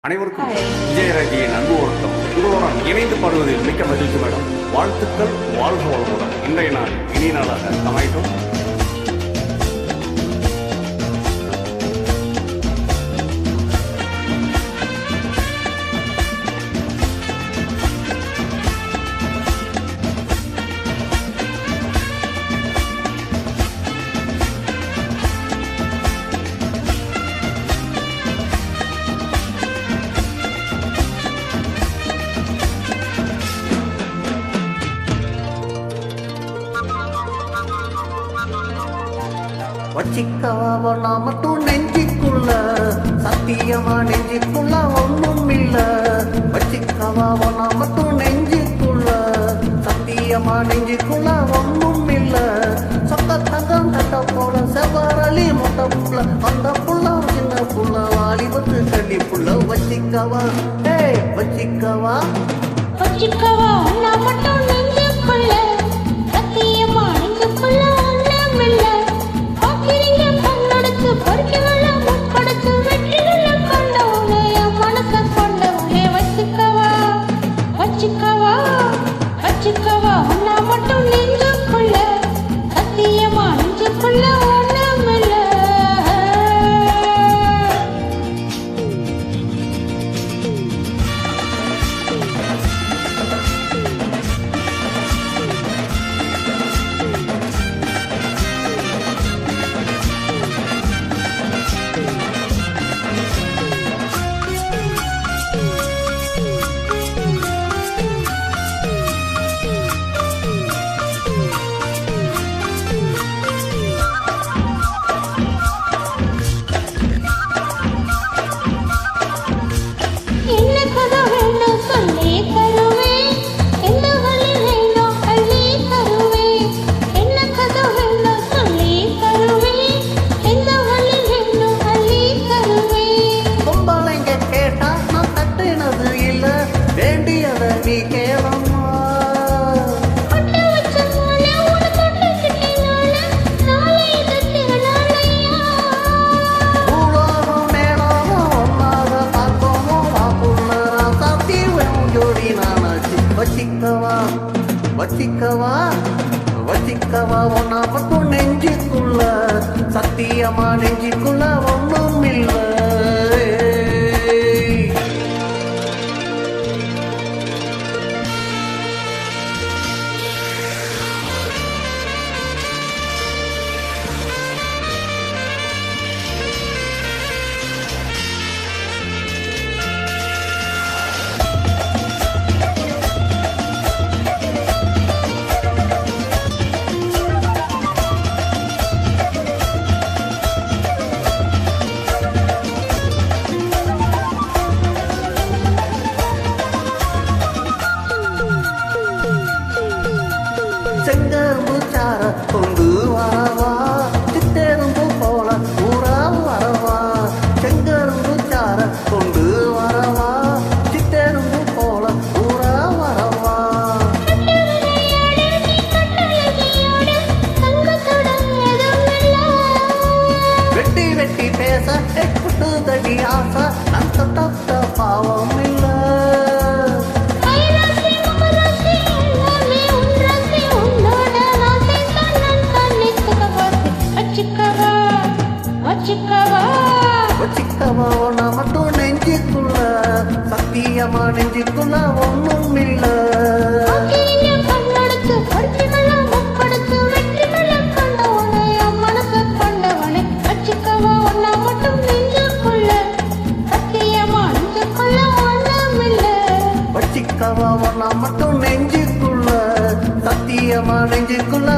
அனைவருக்கும் விஜயராஜியின் அன்பு வணக்கம். உங்களுடன் இணைந்து பாடுவதில் மிக்க மகிழ்ச்சி மேடம். வாழ்த்துக்கள், வாழ்க வளமுடன். இன்றைய நாள் இனிய நாளாக அமையட்டும். வச்சிக்கவா நான் மட்டும் நெஞ்சிக்குள்ள, சத்தியமா நெஞ்சிக்குள்ள ஒன்றும் இல்ல. வச்சிக்கவா நான் மட்டும் நெஞ்சிக்குள்ள, சத்தியமா நெஞ்சிக்குள்ள ஒன்றும் இல்ல. சொத்த தங்கம் தட்ட போல செவரளி மொட்டை புள்ள, அந்த புள்ள சின்ன புள்ள வாலிபத்து கள்ளி புள்ள. வச்சிக்கவா வச்சிக்கவா வச்சிக்கவா நான் மட்டும் நெஞ்சிக்குள்ள, சத்தியமா நெஞ்சிக்குள்ள ஒன்றும் இல்ல. வச்சிக்கவா வச்சிக்கவா ஒன்னா மட்டும் நெஞ்சிக்குள்ள, சத்தியமா நெஞ்சிக்குள்ள ஒன்றும் இல்ல. செங்கரும்பு சார கொண்டு வரவா, சித்தெரும்பு போல ஊரா வரவா. செங்கரும்பு சார கொண்டு வரவா, சித்தெரும்பு போல ஊரா வரவா. வெட்டி வெட்டி பேச எட்டு தடி ஆசை, அந்த தத்த பாவம் இல்ல. வச்சிக்கவா நான் மட்டும் நெஞ்சிக்குள்ள, சத்தியமா நெஞ்சிக்குள்ள ஒன்றும் இல்ல. வச்சிக்கவா நான் மட்டும் நெஞ்சிக்குள்ள, சத்தியமா நெஞ்சிக்குள்ள